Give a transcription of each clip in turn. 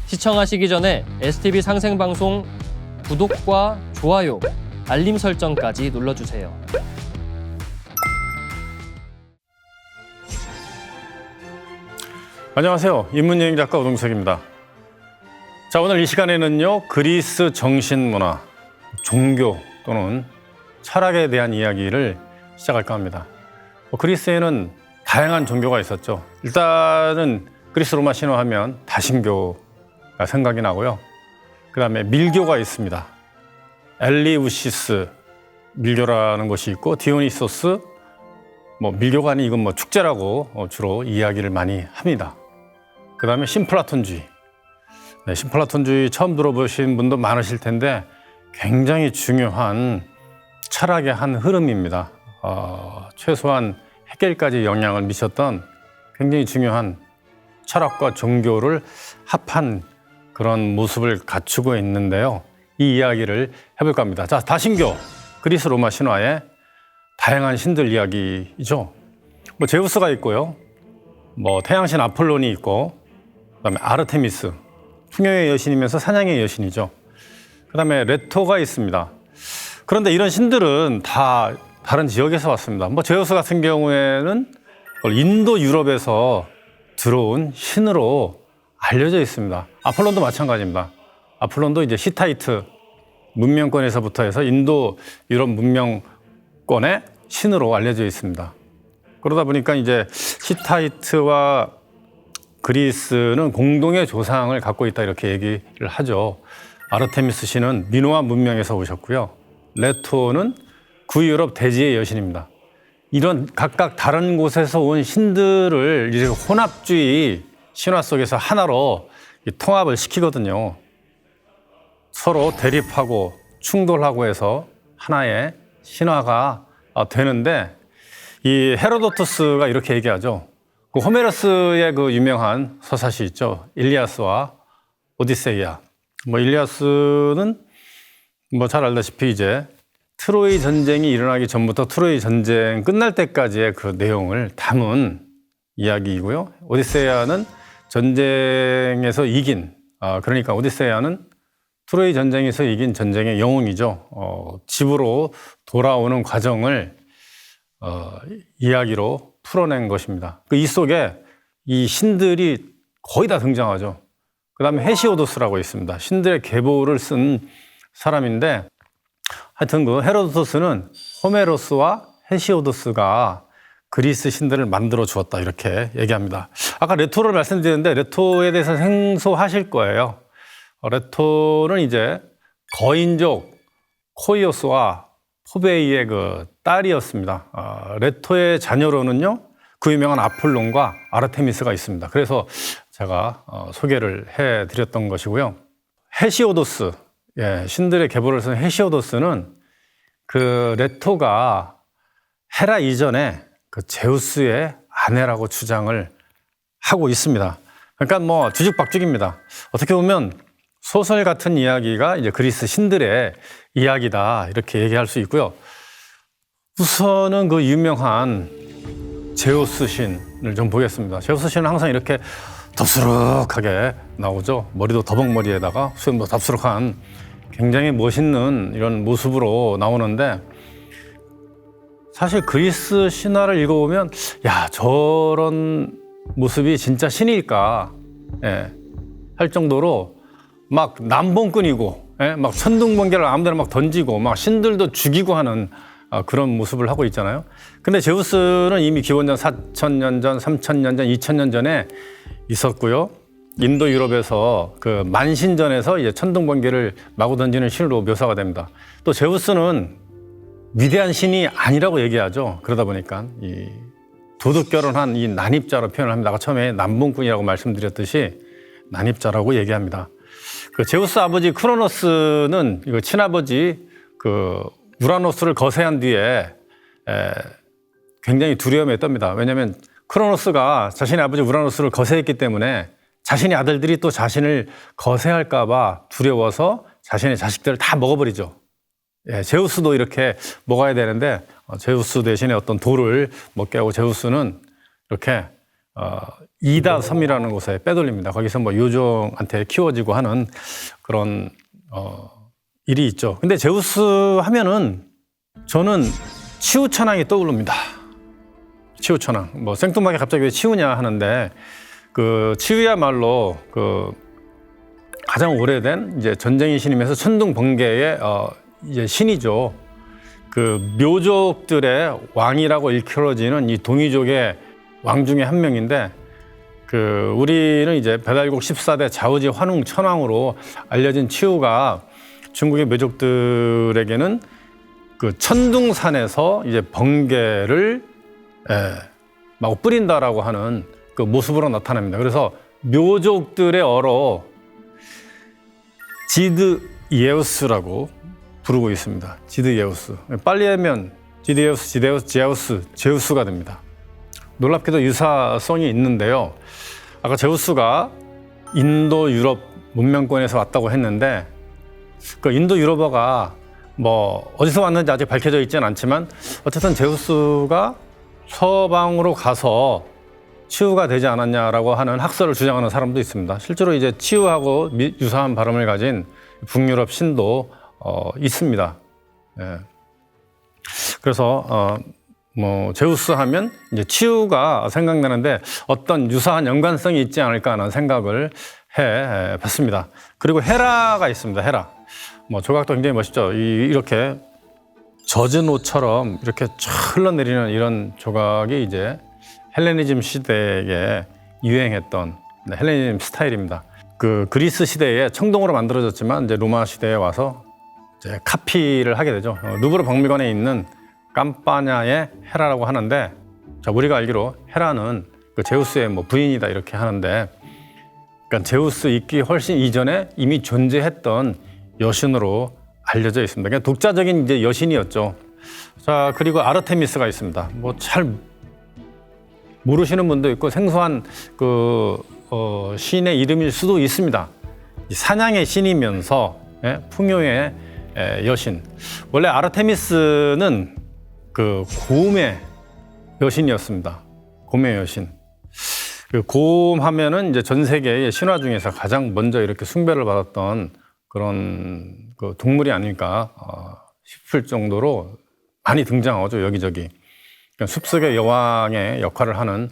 시청하시기 전에 STV 상생방송 구독과 좋아요, 알림 설정까지 눌러주세요. 안녕하세요. 인문여행 작가 오동석입니다. 자, 오늘 이 시간에는요, 그리스 정신문화, 종교 또는 철학에 대한 이야기를 시작할까 합니다. 그리스에는 다양한 종교가 있었죠. 일단은 그리스 로마 신화하면 다신교가 생각이 나고요. 그 다음에 밀교가 있습니다. 엘리우시스 밀교라는 것이 있고, 디오니소스, 밀교가 아닌 이건 축제라고 주로 이야기를 많이 합니다. 그 다음에 신플라톤주의. 네, 신플라톤주의 처음 들어보신 분도 많으실 텐데 굉장히 중요한 철학의 한 흐름입니다. 최소한 해결까지 영향을 미쳤던 굉장히 중요한 철학과 종교를 합한 그런 모습을 갖추고 있는데요. 이 이야기를 해볼까 합니다. 자, 다신교, 그리스 로마 신화의 다양한 신들 이야기이죠. 제우스가 있고요. 태양신 아폴론이 있고, 그다음에 아르테미스, 풍요의 여신이면서 사냥의 여신이죠. 그다음에 레토가 있습니다. 그런데 이런 신들은 다 다른 지역에서 왔습니다. 제우스 같은 경우에는 인도 유럽에서 들어온 신으로 알려져 있습니다. 아폴론도 마찬가지입니다. 아폴론도 이제 히타이트 문명권에서부터 해서 인도 유럽 문명권의 신으로 알려져 있습니다. 그러다 보니까 이제 히타이트와 그리스는 공동의 조상을 갖고 있다 이렇게 얘기를 하죠. 아르테미스 신은 미노아 문명에서 오셨고요. 레토는 구유럽 대지의 여신입니다. 이런 각각 다른 곳에서 온 신들을 이제 혼합주의 신화 속에서 하나로 통합을 시키거든요. 서로 대립하고 충돌하고 해서 하나의 신화가 되는데, 이 헤로도토스가 이렇게 얘기하죠. 호메로스의 그 유명한 서사시 있죠. 일리아스와 오디세이아. 일리아스는 잘 알다시피 이제 트로이 전쟁이 일어나기 전부터 트로이 전쟁 끝날 때까지의 그 내용을 담은 이야기이고요. 오디세이아는 전쟁에서 이긴, 그러니까 오디세이아는 트로이 전쟁에서 이긴 전쟁의 영웅이죠. 집으로 돌아오는 과정을 이야기로 풀어낸 것입니다. 이 속에 이 신들이 거의 다 등장하죠. 그 다음에 헤시오도스라고 있습니다. 신들의 계보를 쓴 사람인데, 하여튼 그 헤로도토스는 호메로스와 헤시오도스가 그리스 신들을 만들어 주었다 이렇게 얘기합니다. 아까 레토를 말씀드렸는데 레토에 대해서 생소하실 거예요. 레토는 이제 거인족 코이오스와 포베이의 그 딸이었습니다. 레토의 자녀로는요, 그 유명한 아폴론과 아르테미스가 있습니다. 그래서 제가 소개를 해드렸던 것이고요. 헤시오도스, 신들의 계보를 쓴 헤시오도스는 그 레토가 헤라 이전에 그 제우스의 아내라고 주장을 하고 있습니다. 그러니까 뒤죽박죽입니다. 어떻게 보면 소설 같은 이야기가 이제 그리스 신들의 이야기다 이렇게 얘기할 수 있고요. 우선은 그 유명한 제우스 신을 좀 보겠습니다. 제우스 신은 항상 이렇게 덥수룩하게 나오죠. 머리도 더벅머리에다가 수염도 답수룩한 굉장히 멋있는 이런 모습으로 나오는데, 사실 그리스 신화를 읽어보면 저런 모습이 진짜 신일까 할 정도로 막 남봉꾼이고 막 천둥번개를 아무데나 막 던지고 막 신들도 죽이고 하는 그런 모습을 하고 있잖아요. 근데 제우스는 이미 기원전 4,000년 전, 3,000년 전, 2,000년 전에 있었고요. 인도 유럽에서 그 만신전에서 이제 천둥번개를 마구 던지는 신으로 묘사가 됩니다. 또 제우스는 위대한 신이 아니라고 얘기하죠. 그러다 보니까 이 도둑 결혼한 이 난입자로 표현을 합니다. 아까 처음에 남봉꾼이라고 말씀드렸듯이 난입자라고 얘기합니다. 그 제우스 아버지 크로노스는 이거 친아버지 그 우라노스를 거세한 뒤에 굉장히 두려움에 떱니다. 왜냐하면 크로노스가 자신의 아버지 우라노스를 거세했기 때문에 자신의 아들들이 또 자신을 거세할까 봐 두려워서 자신의 자식들을 다 먹어버리죠. 제우스도 이렇게 먹어야 되는데 제우스 대신에 어떤 돌을 먹게 하고 제우스는 이렇게 이다 섬이라는 곳에 빼돌립니다. 거기서 뭐 요정한테 키워지고 하는 그런 일이 있죠. 근데 제우스 하면은 저는 치우천왕이 떠오릅니다. 치우천왕. 뭐 생뚱하게 갑자기 왜 치우냐 하는데 그 치우야말로 그 가장 오래된 이제 전쟁의 신이면서 천둥 번개의 이제 신이죠. 그 묘족들의 왕이라고 일컬어지는 이 동이족의 왕 중에 한 명인데 그 우리는 이제 배달국 14대 자우지 환웅 천왕으로 알려진 치우가 중국의 묘족들에게는 그 천둥산에서 이제 번개를 마구 뿌린다라고 하는 그 모습으로 나타납니다. 그래서 묘족들의 어로 지드예우스라고 부르고 있습니다. 지드예우스. 빨리 하면 지드예우스, 제우스가 됩니다. 놀랍게도 유사성이 있는데요. 아까 제우스가 인도 유럽 문명권에서 왔다고 했는데 그 인도 유럽어가 뭐 어디서 왔는지 아직 밝혀져 있지는 않지만 어쨌든 제우스가 서방으로 가서 치우가 되지 않았냐라고 하는 학설을 주장하는 사람도 있습니다. 실제로 이제 치우하고 유사한 발음을 가진 북유럽 신도 있습니다. 예. 그래서 뭐 제우스 하면 이제 치우가 생각나는데 어떤 유사한 연관성이 있지 않을까 하는 생각을 해 봤습니다. 그리고 헤라가 있습니다. 헤라. 뭐 조각도 굉장히 멋있죠. 이렇게 젖은 옷처럼 이렇게 쫙 흘러내리는 이런 조각이 이제 헬레니즘 시대에 유행했던 헬레니즘 스타일입니다. 그 그리스 시대에 청동으로 만들어졌지만 이제 로마 시대에 와서 이제 카피를 하게 되죠. 루브르 박물관에 있는 깜파냐의 헤라라고 하는데, 자, 우리가 알기로 헤라는 그 제우스의 뭐 부인이다 이렇게 하는데, 그러니까 제우스 있기 훨씬 이전에 이미 존재했던 여신으로 알려져 있습니다. 그냥 독자적인 이제 여신이었죠. 자, 그리고 아르테미스가 있습니다. 뭐 잘 모르시는 분도 있고 생소한 그 신의 이름일 수도 있습니다. 사냥의 신이면서 풍요의 여신. 원래 아르테미스는 그 곰의 여신이었습니다. 곰의 여신. 그 곰 하면은 이제 전 세계의 신화 중에서 가장 먼저 이렇게 숭배를 받았던 그런 그 동물이 아닐까 싶을 정도로 많이 등장하죠, 여기저기. 그러니까 숲속의 여왕의 역할을 하는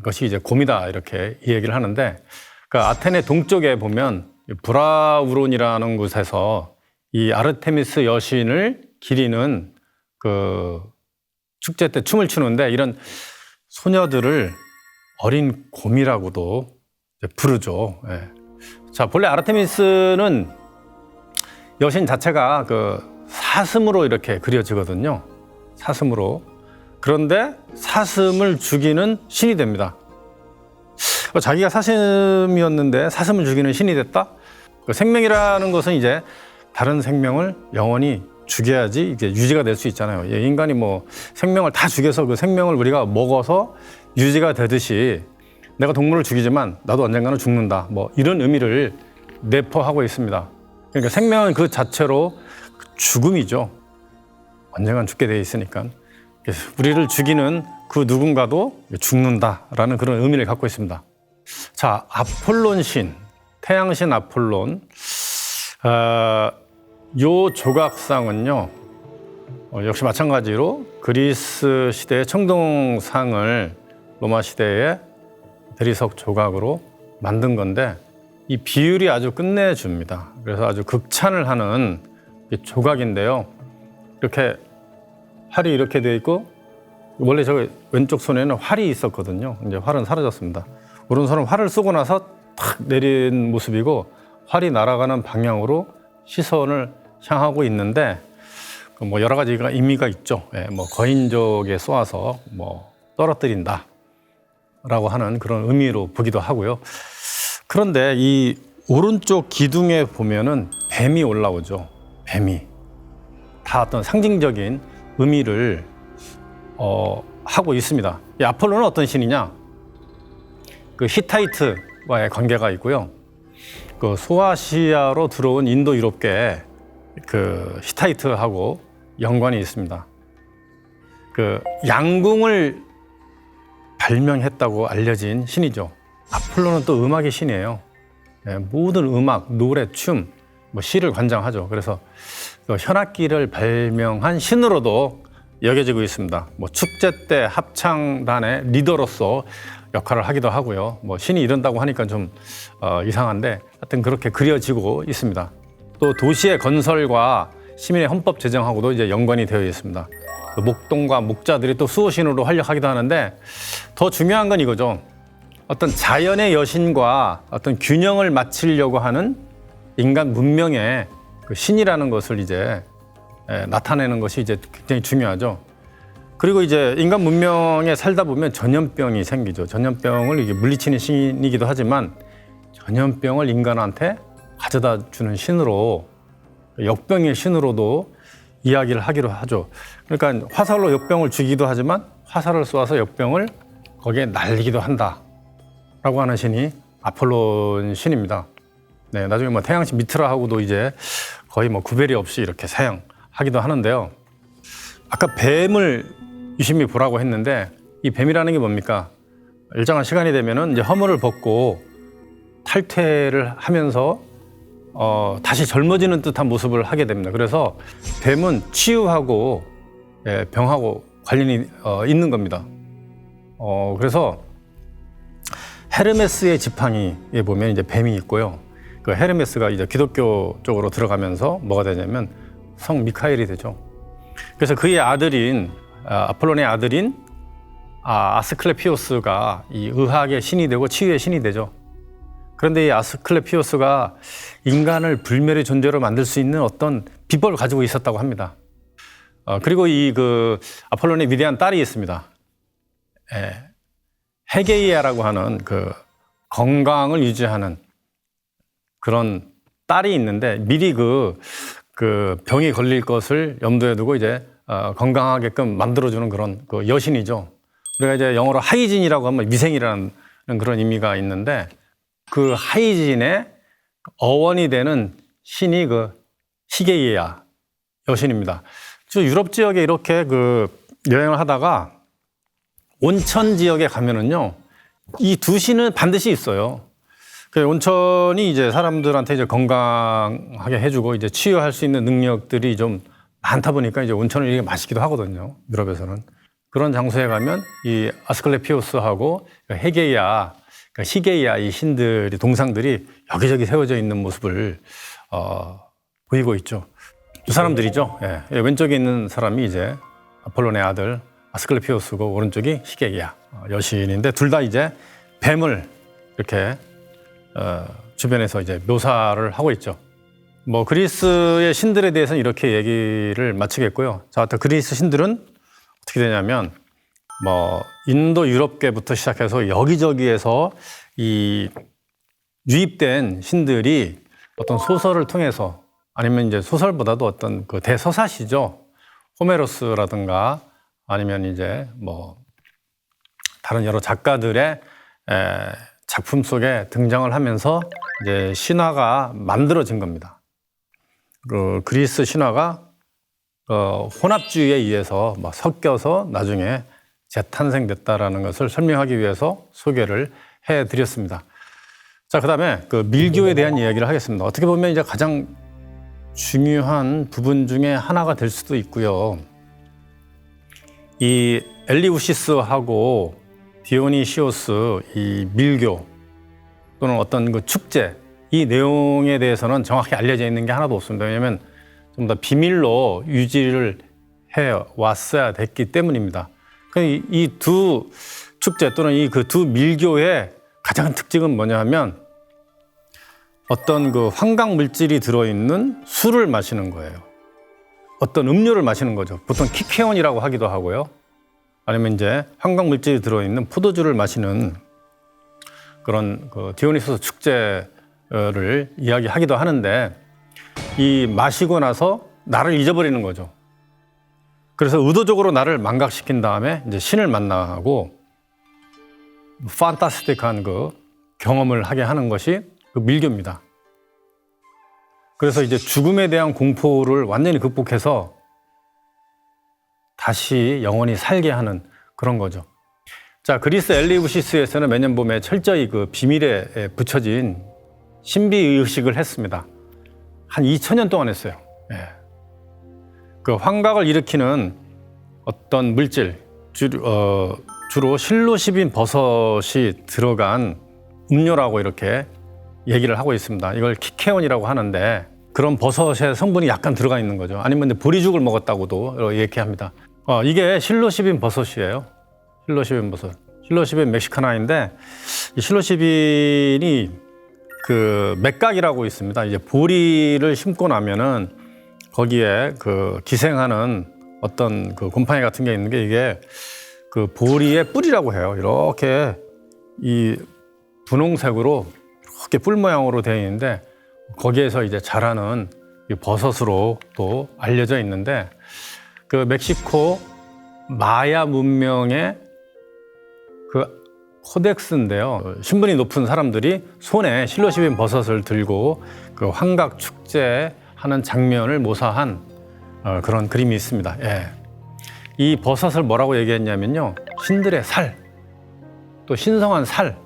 것이 이제 곰이다 이렇게 얘기를 하는데, 그 아테네 동쪽에 보면 브라우론이라는 곳에서 이 아르테미스 여신을 기리는 그 축제 때 춤을 추는데 이런 소녀들을 어린 곰이라고도 부르죠. 예. 자, 본래 아르테미스는 여신 자체가 그 사슴으로 이렇게 그려지거든요. 사슴으로. 그런데 사슴을 죽이는 신이 됩니다. 자기가 사슴이었는데 사슴을 죽이는 신이 됐다? 그 생명이라는 것은 이제 다른 생명을 영원히 죽여야지 이제 유지가 될 수 있잖아요. 인간이 뭐 생명을 다 죽여서 그 생명을 우리가 먹어서 유지가 되듯이 내가 동물을 죽이지만 나도 언젠가는 죽는다. 뭐 이런 의미를 내포하고 있습니다. 그러니까 생명은 그 자체로 죽음이죠. 언젠간 죽게 돼 있으니까. 우리를 죽이는 그 누군가도 죽는다라는 그런 의미를 갖고 있습니다. 자, 아폴론 신, 태양신 아폴론. 요 조각상은요, 역시 마찬가지로 그리스 시대의 청동상을 로마 시대의 대리석 조각으로 만든 건데 이 비율이 아주 끝내줍니다. 그래서 아주 극찬을 하는 조각인데요. 이렇게 활이 이렇게 되어 있고, 원래 저 왼쪽 손에는 활이 있었거든요. 이제 활은 사라졌습니다. 오른손은 활을 쏘고 나서 탁 내린 모습이고, 활이 날아가는 방향으로 시선을 향하고 있는데, 뭐 여러 가지 의미가 있죠. 뭐 거인족에 쏘아서 뭐 떨어뜨린다 라고 하는 그런 의미로 보기도 하고요. 그런데 이 오른쪽 기둥에 보면은 뱀이 올라오죠. 뱀이. 다 어떤 상징적인 의미를 하고 있습니다. 이 아폴로는 어떤 신이냐? 그 히타이트와의 관계가 있고요. 그 소아시아로 들어온 인도 유럽계 그 히타이트하고 연관이 있습니다. 그 양궁을 발명했다고 알려진 신이죠. 아폴로는 또 음악의 신이에요. 예, 모든 음악, 노래, 춤, 뭐 시를 관장하죠. 그래서 그 현악기를 발명한 신으로도 여겨지고 있습니다. 뭐 축제 때 합창단의 리더로서 역할을 하기도 하고요. 뭐 신이 이런다고 하니까 좀 이상한데 하여튼 그렇게 그려지고 있습니다. 또 도시의 건설과 시민의 헌법 제정하고도 이제 연관이 되어 있습니다. 그 목동과 목자들이 또 수호신으로 활약하기도 하는데 더 중요한 건 이거죠. 어떤 자연의 여신과 어떤 균형을 맞추려고 하는 인간 문명의 그 신이라는 것을 이제 나타내는 것이 이제 굉장히 중요하죠. 그리고 이제 인간 문명에 살다 보면 전염병이 생기죠. 전염병을 이게 물리치는 신이기도 하지만 전염병을 인간한테 가져다 주는 신으로, 역병의 신으로도 이야기를 하기로 하죠. 그러니까 화살로 역병을 죽이기도 하지만 화살을 쏘아서 역병을 거기에 날리기도 한다라고 하는 신이 아폴론 신입니다. 네, 나중에 뭐 태양신 미트라하고도 이제 거의 뭐 구별이 없이 이렇게 사용하기도 하는데요. 아까 뱀을 유심히 보라고 했는데 이 뱀이라는 게 뭡니까? 일정한 시간이 되면은 이제 허물을 벗고 탈퇴를 하면서 다시 젊어지는 듯한 모습을 하게 됩니다. 그래서 뱀은 치유하고 병하고 관련이 있는 겁니다. 그래서 헤르메스의 지팡이에 보면 이제 뱀이 있고요. 그 헤르메스가 이제 기독교 쪽으로 들어가면서 뭐가 되냐면 성 미카엘이 되죠. 그래서 그의 아들인 아폴론의 아들인 아스클레피오스가 이 의학의 신이 되고 치유의 신이 되죠. 그런데 이 아스클레피오스가 인간을 불멸의 존재로 만들 수 있는 어떤 비법을 가지고 있었다고 합니다. 그리고 이 그 아폴론의 위대한 딸이 있습니다. 헤게이아라고 하는 그 건강을 유지하는 그런 딸이 있는데 미리 그 병이 걸릴 것을 염두에 두고 이제 건강하게끔 만들어주는 그런 그 여신이죠. 우리가 이제 영어로 하이진이라고 하면 위생이라는 그런 의미가 있는데 그 하이진의 어원이 되는 신이 그 히게이아 여신입니다. 유럽 지역에 이렇게 그 여행을 하다가 온천 지역에 가면은요, 이 두 신은 반드시 있어요. 그 온천이 이제 사람들한테 이제 건강하게 해주고 이제 치유할 수 있는 능력들이 좀 많다 보니까 이제 온천을 이렇게 마시기도 하거든요. 유럽에서는. 그런 장소에 가면 이 아스클레피오스하고 헤게이아, 히게이아 이 신들이 동상들이 여기저기 세워져 있는 모습을 보이고 있죠. 두 사람들이죠. 예. 왼쪽에 있는 사람이 이제 아폴론의 아들 아스클레피오스고 오른쪽이 히게이아 여신인데 둘 다 이제 뱀을 이렇게 주변에서 이제 묘사를 하고 있죠. 뭐 그리스의 신들에 대해서는 이렇게 얘기를 마치겠고요. 자, 또 그리스 신들은 어떻게 되냐면 뭐 인도 유럽계부터 시작해서 여기저기에서 이 유입된 신들이 어떤 소설을 통해서 아니면 이제 소설보다도 어떤 그 대서사시죠. 호메로스라든가 아니면 이제 뭐 다른 여러 작가들의 작품 속에 등장을 하면서 이제 신화가 만들어진 겁니다. 그 그리스 신화가 혼합주의에 의해서 막 섞여서 나중에 재탄생됐다라는 것을 설명하기 위해서 소개를 해드렸습니다. 자, 그다음에 그 밀교에 대한 이야기를 하겠습니다. 어떻게 보면 이제 가장 중요한 부분 중에 하나가 될 수도 있고요. 이 엘리우시스하고 디오니시오스 이 밀교 또는 어떤 그 축제 이 내용에 대해서는 정확히 알려져 있는 게 하나도 없습니다. 왜냐하면 좀 더 비밀로 유지를 해 왔어야 됐기 때문입니다. 이 두 축제 또는 이 그 두 밀교의 가장 큰 특징은 뭐냐 하면 어떤 그 환각 물질이 들어있는 술을 마시는 거예요. 어떤 음료를 마시는 거죠. 보통 키케온이라고 하기도 하고요. 아니면 이제 환각 물질이 들어있는 포도주를 마시는 그런 그 디오니소스 축제를 이야기하기도 하는데 이 마시고 나서 나를 잊어버리는 거죠. 그래서 의도적으로 나를 망각시킨 다음에 이제 신을 만나고 판타스틱한 그 경험을 하게 하는 것이 그 밀교입니다. 그래서 이제 죽음에 대한 공포를 완전히 극복해서 다시 영원히 살게 하는 그런 거죠. 자, 그리스 엘리우시스에서는 매년 봄에 철저히 그 비밀에 붙여진 신비 의식을 했습니다. 한 2000년 동안 했어요. 예. 그 환각을 일으키는 어떤 물질, 주로 실로시빈 버섯이 들어간 음료라고 이렇게 얘기를 하고 있습니다. 이걸 키케온이라고 하는데 그런 버섯의 성분이 약간 들어가 있는 거죠. 아니면 보리죽을 먹었다고도 얘기합니다. 이게 실로시빈 버섯이에요. 실로시빈 버섯. 실로시빈 멕시카나인데 이 실로시빈이 그 맥각이라고 있습니다. 이제 보리를 심고 나면은 거기에 그 기생하는 어떤 그 곰팡이 같은 게 있는 게 이게 그 보리의 뿔이라고 해요. 이렇게 이 분홍색으로 이렇게 뿔 모양으로 되어 있는데 거기에서 이제 자라는 이 버섯으로 또 알려져 있는데 그 멕시코 마야 문명의 그 코덱스인데요. 신분이 높은 사람들이 손에 실로시빈 버섯을 들고 그 환각 축제 하는 장면을 모사한 그런 그림이 있습니다. 예. 이 버섯을 뭐라고 얘기했냐면요. 신들의 살, 또 신성한 살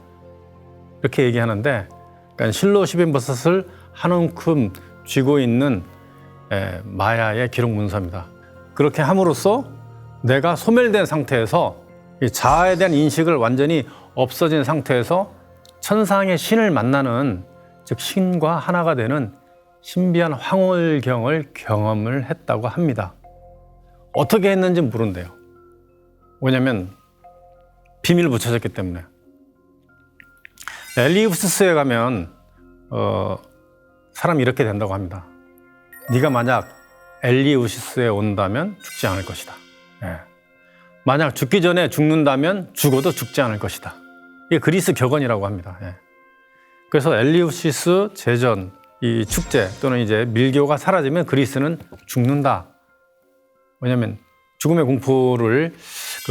이렇게 얘기하는데 그러니까 실로시빈 버섯을 한 움큼 쥐고 있는 마야의 기록 문서입니다. 그렇게 함으로써 내가 소멸된 상태에서 이 자아에 대한 인식을 완전히 없어진 상태에서 천상의 신을 만나는 즉 신과 하나가 되는 신비한 황홀경을 경험을 했다고 합니다. 어떻게 했는지 모른대요. 왜냐하면 비밀을 붙여졌기 때문에. 엘리우시스에 가면 사람이 이렇게 된다고 합니다. 네가 만약 엘리우시스에 온다면 죽지 않을 것이다. 예. 만약 죽기 전에 죽는다면 죽어도 죽지 않을 것이다. 이게 그리스 격언이라고 합니다. 예. 그래서 엘리우시스 제전 이 축제 또는 이제 밀교가 사라지면 그리스는 죽는다. 왜냐하면 죽음의 공포를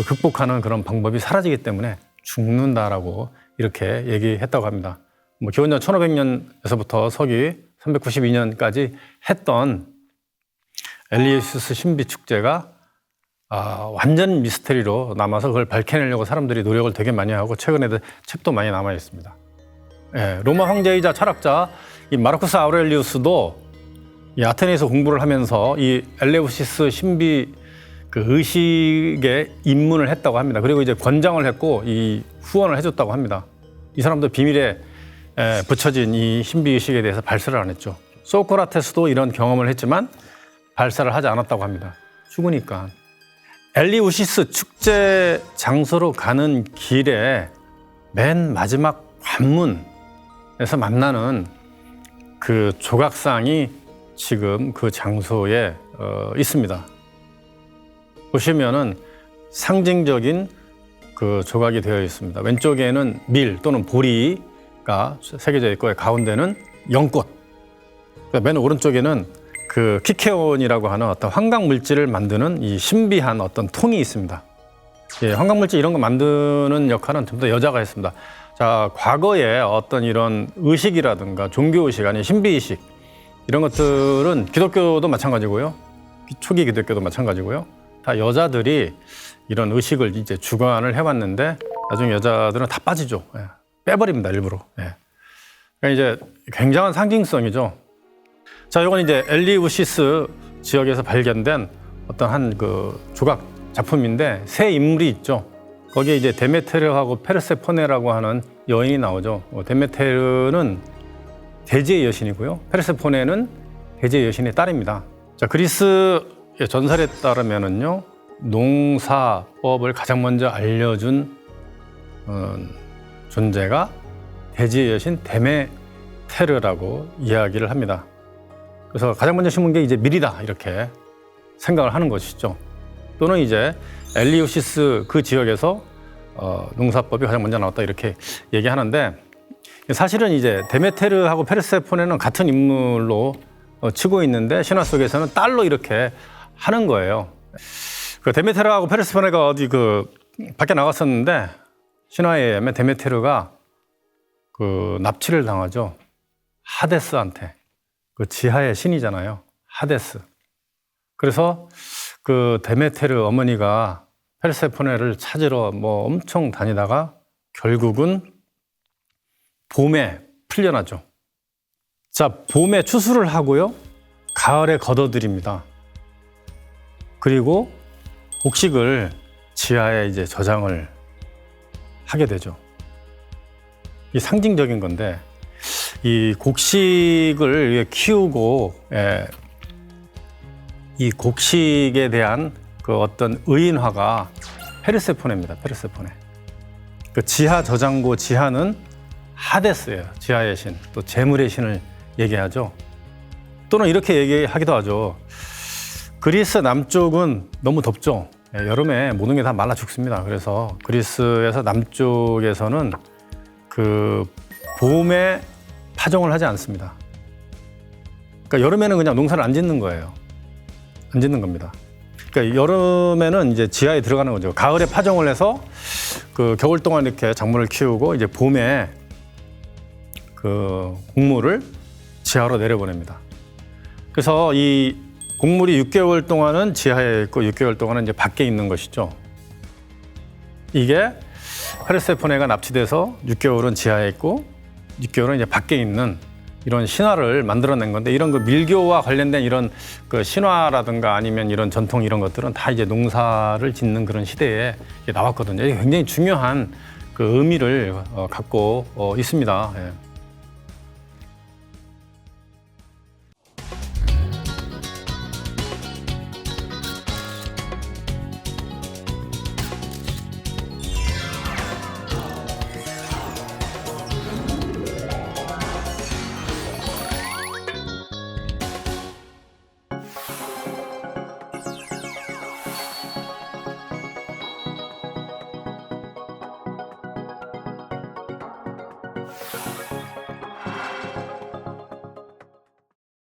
극복하는 그런 방법이 사라지기 때문에 죽는다라고 이렇게 얘기했다고 합니다. 뭐 기원전 1500년에서부터 서기 392년까지 했던 엘리우시스 신비 축제가 완전 미스터리로 남아서 그걸 밝혀내려고 사람들이 노력을 되게 많이 하고 최근에도 책도 많이 남아 있습니다. 예, 로마 황제이자 철학자 이 마르쿠스 아우렐리우스도 이 아테네에서 공부를 하면서 이 엘레우시스 신비 그 의식에 입문을 했다고 합니다. 그리고 이제 권장을 했고 이 후원을 해줬다고 합니다. 이 사람도 비밀에 붙여진 이 신비 의식에 대해서 발설을 안 했죠. 소크라테스도 이런 경험을 했지만 발설을 하지 않았다고 합니다. 죽으니까. 엘리우시스 축제 장소로 가는 길에 맨 마지막 관문에서 만나는 그 조각상이 지금 그 장소에 있습니다. 보시면은 상징적인 그 조각이 되어 있습니다. 왼쪽에는 밀 또는 보리가 새겨져 있고 가운데는 연꽃. 맨 오른쪽에는 그 키케온이라고 하는 어떤 환각 물질을 만드는 이 신비한 어떤 통이 있습니다. 예, 환각 물질 이런 거 만드는 역할은 전부 다 여자가 했습니다. 자, 과거에 어떤 이런 의식이라든가 종교 의식 아니 신비 의식 이런 것들은 기독교도 마찬가지고요. 초기 기독교도 마찬가지고요. 다 여자들이 이런 의식을 이제 주관을 해왔는데 나중에 여자들은 다 빠지죠. 예, 빼버립니다, 일부러. 예. 그러니까 이제 굉장한 상징성이죠. 자, 이건 이제 엘리우시스 지역에서 발견된 어떤 한 그 조각 작품인데 세 인물이 있죠. 거기에 이제 데메테르하고 페르세포네라고 하는 여인이 나오죠. 데메테르는 대지의 여신이고요. 페르세포네는 대지의 여신의 딸입니다. 자, 그리스의 전설에 따르면은요, 농사법을 가장 먼저 알려준 존재가 대지의 여신 데메테르라고 이야기를 합니다. 그래서 가장 먼저 심은 게 이제 밀이다 이렇게 생각을 하는 것이죠. 또는 이제 엘리우시스 그 지역에서 농사법이 가장 먼저 나왔다 이렇게 얘기하는데 사실은 이제 데메테르하고 페르세포네는 같은 인물로 치고 있는데 신화 속에서는 딸로 이렇게 하는 거예요. 그 데메테르하고 페르세포네가 어디 그 밖에 나갔었는데 신화에 의하면 데메테르가 그 납치를 당하죠. 하데스한테. 그 지하의 신이잖아요. 하데스. 그래서 그 데메테르 어머니가 페르세포네를 찾으러 뭐 엄청 다니다가 결국은 봄에 풀려나죠. 자, 봄에 추수를 하고요. 가을에 걷어들입니다. 그리고 곡식을 지하에 이제 저장을 하게 되죠. 이 상징적인 건데, 이 곡식을 키우고, 이 곡식에 대한 그 어떤 의인화가 페르세포네입니다. 페르세포네. 그 지하 저장고 지하는 하데스예요. 지하의 신, 또 재물의 신을 얘기하죠. 또는 이렇게 얘기하기도 하죠. 그리스 남쪽은 너무 덥죠. 여름에 모든 게 다 말라 죽습니다. 그래서 그리스에서 남쪽에서는 그 봄에 파종을 하지 않습니다. 그러니까 여름에는 그냥 농사를 안 짓는 거예요. 안 짓는 겁니다. 그러니까 여름에는 이제 지하에 들어가는 거죠. 가을에 파종을 해서 그 겨울 동안 이렇게 작물을 키우고 이제 봄에 그 곡물을 지하로 내려보냅니다. 그래서 이 곡물이 6개월 동안은 지하에 있고 6개월 동안은 이제 밖에 있는 것이죠. 이게 페르세포네가 납치돼서 6개월은 지하에 있고 6개월은 이제 밖에 있는 이런 신화를 만들어낸 건데, 이런 그 밀교와 관련된 이런 그 신화라든가 아니면 이런 전통 이런 것들은 다 이제 농사를 짓는 그런 시대에 나왔거든요. 이게 굉장히 중요한 그 의미를 갖고 있습니다. 예.